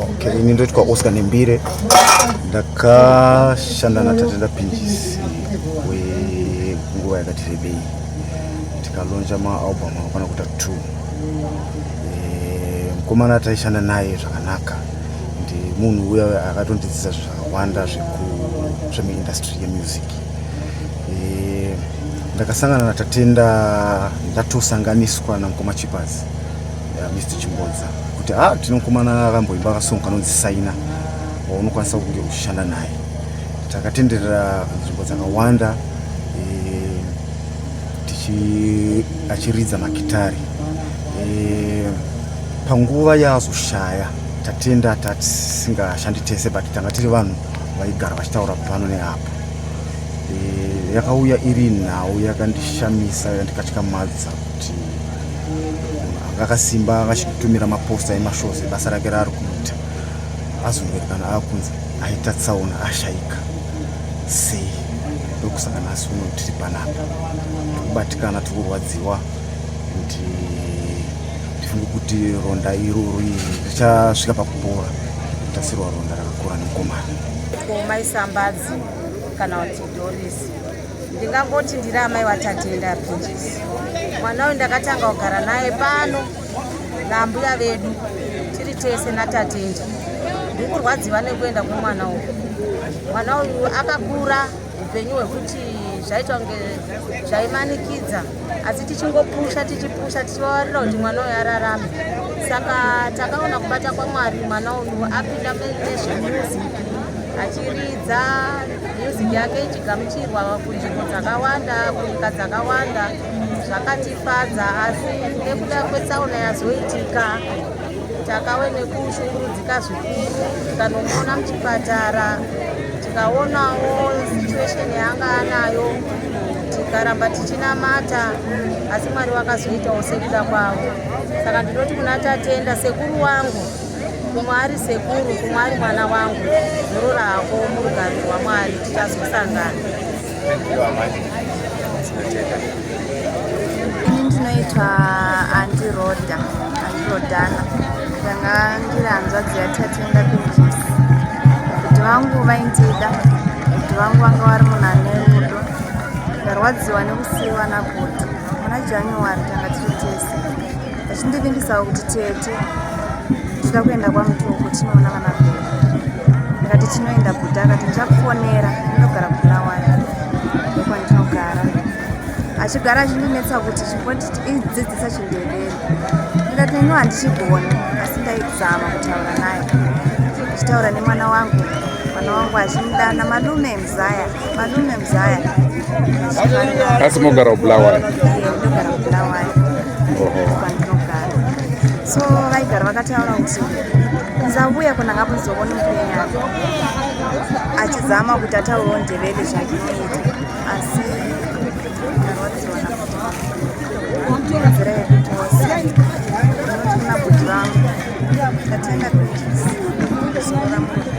Okay, ini ndoitwa Oscar Nimbire ndakashanda na Tatenda Pinches nguva yakati rebei tikalonja maalbum akwana kuita 2. Mukomana taishanda naye zvakanaka ndi munhu uya akatondidzidza zvakawanda zvemuindustry yemusic. Ndakasangana na Tatenda ndatosanganiswa naMukoma Chippers Mr. Chimbodza kuti tinokomana akamboimba kasongo kanonzi Saina waunokwanisa kunge uchishanda naye. Takatenderera nzvimbo dzakawanda achiridza magitari. Panguva yazoshaya Tatenda tatisingashandi tese but tanga tiri vanhu vaigara vachitaura pano neapo. Yakauya iri nhau yakandishamisa ndikatyamadza kuti akasimba akachitumira maposta emashows basa rake rari kuita azongorekana akunzi aita tsaona ashayika sei ndokusangana suno tiri panapa kubatikana tikurwadziwa ndifunga kuti ronda irori richasvika pakupora tasirwa ronda rakakura nemukomana kumaisambadzi kana kuti Doris. Ndingangoti ndiri amai waTatenda Pinches. Mwana uyu ndakatanga kugara naye pano nambuya vedu tiri tese naTatenda. Ndikurwadziwa nekuenda kumwana uyu. Mwana uyu akakura upenyu hwekuti zvaita kunge zvaimanikidza asi tichingopusha tichivawarira kuti mwana uyu ararame. Saka takaona kubata kwaMwari mwana uyu apinda nezvemusic achiridza music yake ichigamuchirwa kunzvimbo dzakawanda kunyika dzakawanda. Zvakatifadza asi nekuda kwetsaona yazoitika takave nekushungurudzika zvikuru tikanomuona muchipatara tikaonawo situation yaanga anayo tikaramba tichinamata asi Mwari wakazoitawo sekuda kwavo. Saka ndinoti kuna Tatenda sekuru wangu kumwari sekuru kumwari mwana wangu zorora hako murugariro waMwari tichazosangana. Ini ndinoitwa Andi Rodana ndanga ndiri hanzvadzi yaTatenda Pinches. Kuti vangu vaindida kuti vangu vanga vari munhu ane rudo. Ndarwadziwa nekusiyiwa naGoto muna January tanga tiri tese vachindivimbisawo kuti tete tinoda kuenda kwaMutuku tinoona vana vedu. Ndikati tinoenda Buddha akati ndichakufonera ndinogara kuBulawayo ndokwandinogara. Achigara achindinetsa kuti chidzidzisa Chindevere. Ndikati ino handichigoni asi ndaizama kutaura naye ndichitaura nemwana wangu achimudana malume Mzaya. Asi mogara kuBulawayo? Ndogara kuBulawayo kwandinogara. So vaigara vakataura kuti nzauya kunanga kuzokona mupenya achizama kuti ataurawo Ndevere zvakinoita asi ndarwadziwa nakuti nzira yekutose inoti muna bhudhi vangu Tatenda Pinches sora munhu.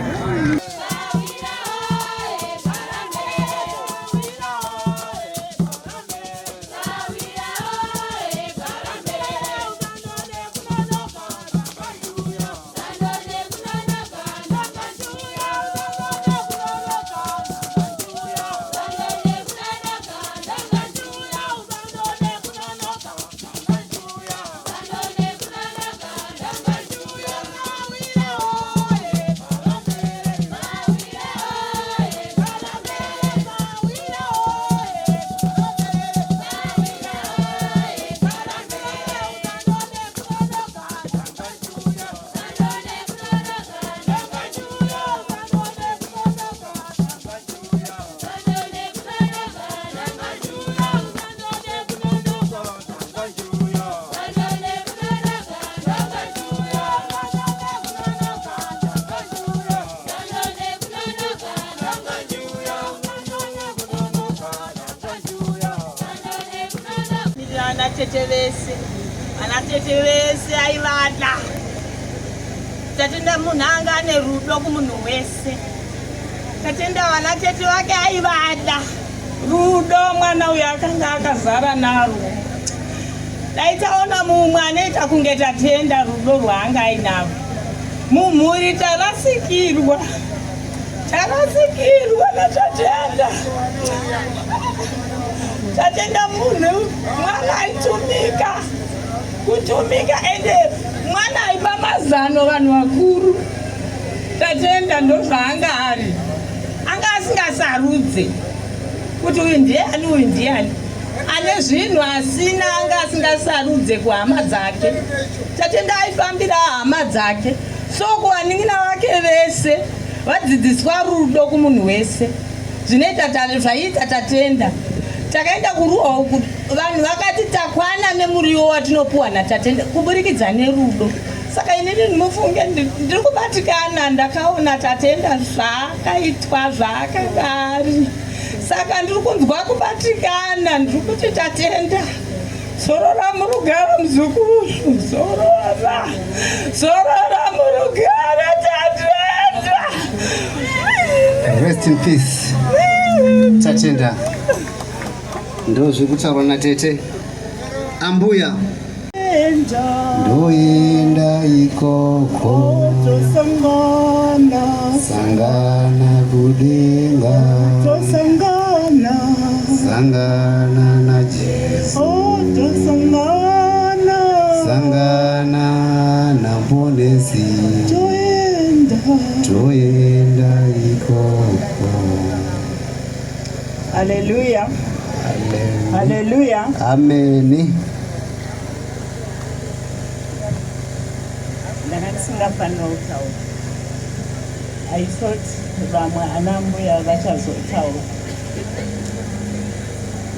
Vanatete vese aivada. Tatenda munhu anga ane rudo kumunhu wese. Tatenda vanatete vake aivada rudo mwana uyu akanga akazara naro. Daitaona mumwe anoita kunge Tatenda rudo rwaanga ainaro. mumhuri tarasikirwa natatenda. Tatenda munhu mwana kutumika ende mwana aipa mazano vanhu vakuru. Tatenda ndo zvaanga ari, anga asingasarudze kuti uyu ndiani uyu ndiani, ane zvinhu asina anga asingasarudze kuhama dzake. Tatenda aifambira hama dzake, so kuvanin'ina vake vese vadzidziswa rudo kumunhu wese. Zvinoita zvaiita Tatenda, takaenda kuruwa uku vanhu vakati takwana nemuriwo watinopuwa naTatenda kuburikidza nerudo. Saka inini ndinofunge ndiri kubatikana, ndakaona Tatenda zvakaitwa zvakadari. Saka ndiri kunzwa kubatikana, ndiri kuti Tatenda zorora murugara muzukuru, zorora murugara Tatenda. Rest in peace Tatenda. Ndo zvekutaura natete ambuya ndoenda ikoko sangana kudenga sangana na Jesu sangana na mponesi toenda ikoko. Hallelujah. Hallelujah. Amen. I thought vamwe anambuya vachazotaura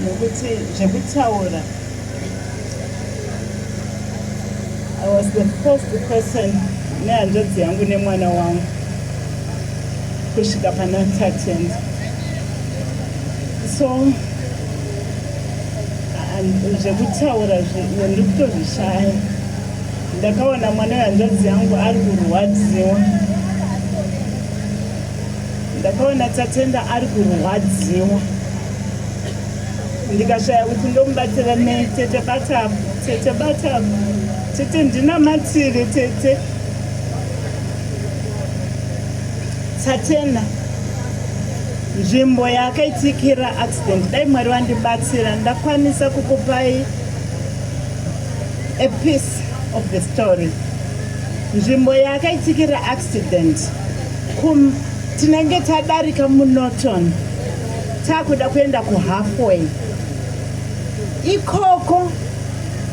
nokuti zvekutaura, I was the first person nehanzvadzi yangu nemwana wangu kusvika pana Tatenda. So zvekutaura ndiri kutozvishaya. Ndakaona mwana wehanzvadzi yangu ari kurwadziwa, ndakaona Tatenda ari kurwadziwa, ndikashaya kuti ndomubatsira tete batapo, tete batapo, tete ndinamatire tete. Tatenda, nzvimbo yakaitikira accident, dai Mwari wandibatsira ndakwanisa kukupai a piece of the story. Nzvimbo yakaitikira accident tinenge tadarika muNorton takuda kuenda kuHalfway. Ikoko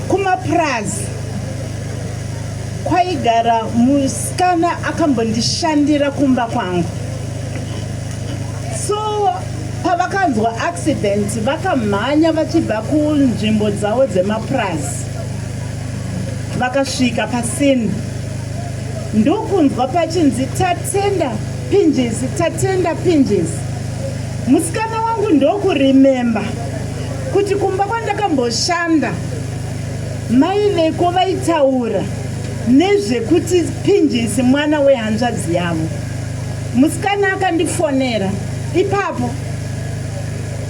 kumaprazi kwaigara musikana akambondishandira kumba kwangu. So pavakanzwa accident vakamhanya vachibva kunzvimbo dzavo dzemaprazi vakasvika pasini. Ndokunzwa pachinzi Tatenda Pinjisi, Tatenda Pinjisi. Musikana wangu ndokurememba kuti kumba kwandakamboshanda mai veko vaitaura nezvekuti Pinjisi mwana wehanzvadzi yavo. Musikana akandifonera ipapo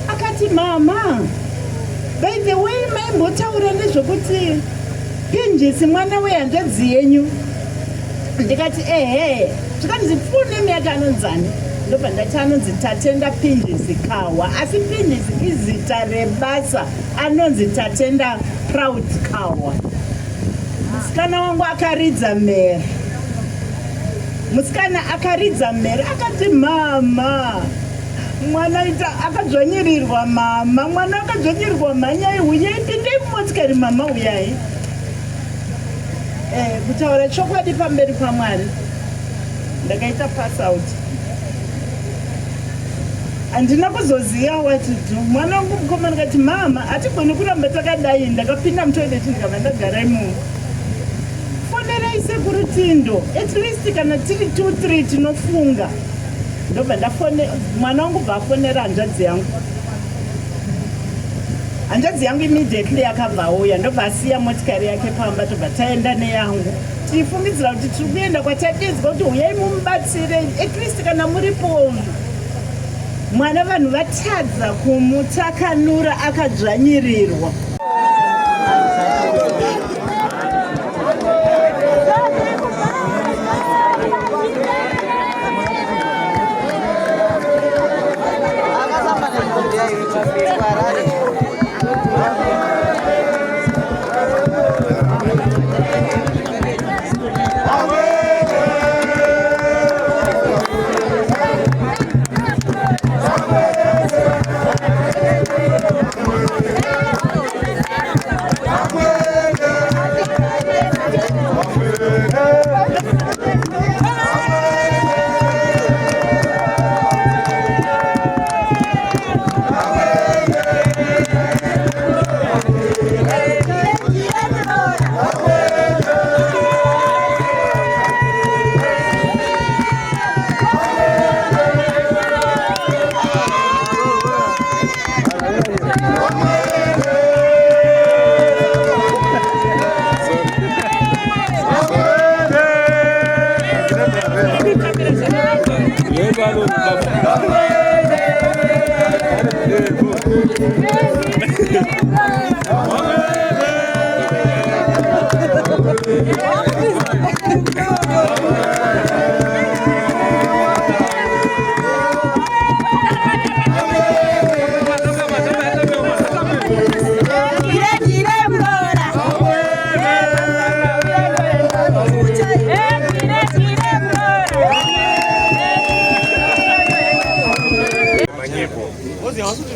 akati, mama, by the way maimbotaura nezvekuti Pinjisi mwana wehanzvadzi yenyu. Ndikati zvikanzi funemi yake anonzani? Ndobva ndati anonzi Tatenda Pinjisi Kawa, asi Pinjisi izita rebasa, anonzi Tatenda Proud Kawa. Musikana wangu akaridza mhere. Musikana akaridza mhere akati, mama, mwana akadzvanyirirwa mama, mwana akadzvanyirirwa manyai, uyai pindei mumotikari mama, uyai. Kutaura chokwadi pamberi paMwari ndakaita pass out. Andina kuzoziva wati mwana wangu mukomana akati, mama, hatigoni kuramba takadai. Ndakapinda mutoilet ndikabva ndagara imomo. Fonerai sekuritindo, at least kana tiri 2-3 tinofunga. Ndobva mwana wangu bva afonera hanzvadzi yangu. Hanzvadzi yangu immediately yakabva auya, ndobva asiya motikari yake pamba, tobva taenda neyangu. Tichifungidzira kuti tiri kuenda kwatadinzwa kuti uyai mumubatsire, at least kana muripo. Mwana vanhu vatadza kumutakanura akadzvanyirirwa.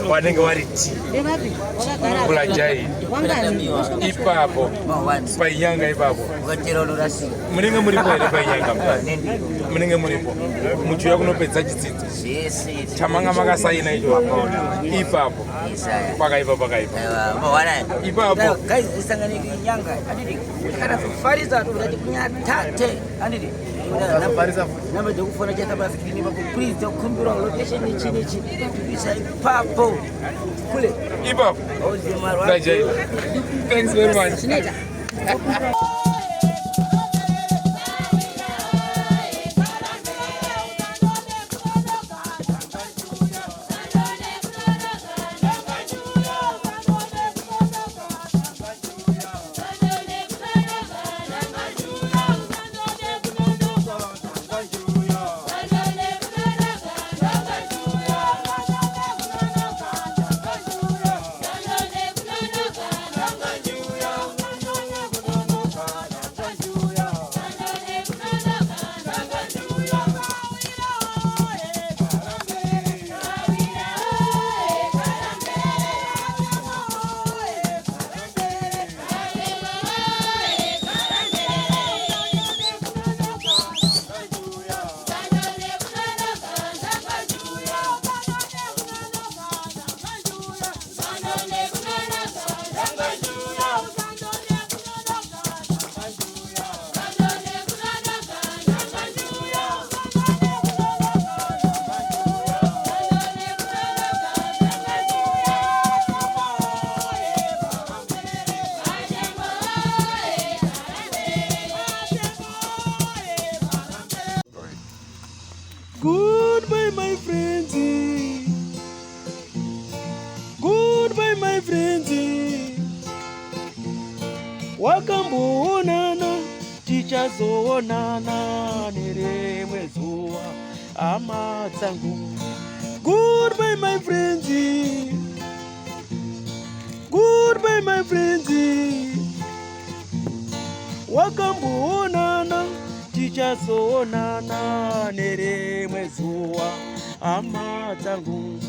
Wanenge wariti kulajai ipapo paiyanga ipapo munenge muripo here paiyanga munenge muripo muchiuya kunopedza chidzidzi chamanga makasaina icho ipapo pakaipa ipapo namba dzokufona chatabasikini please dokumbira location ichi isa ipapo kule ipapo dajai. Thanks very much. Goodbye, my friends. Goodbye, my friends. Wakamboonana, tichazoonana nerimwe zuva, hama dzangu. Goodbye, my friends. Goodbye, my friends. Wakamboonana, tichazoonana nerimwe zuva, hama dzangu.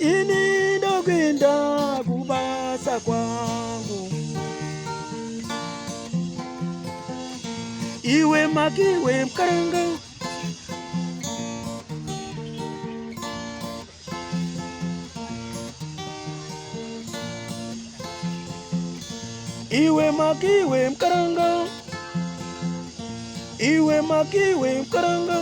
Ini ndokwenda kubasa kwangu, iwe makiwe mkaranga. Iwe makiwe mkaranga, iwe makiwe mkaranga.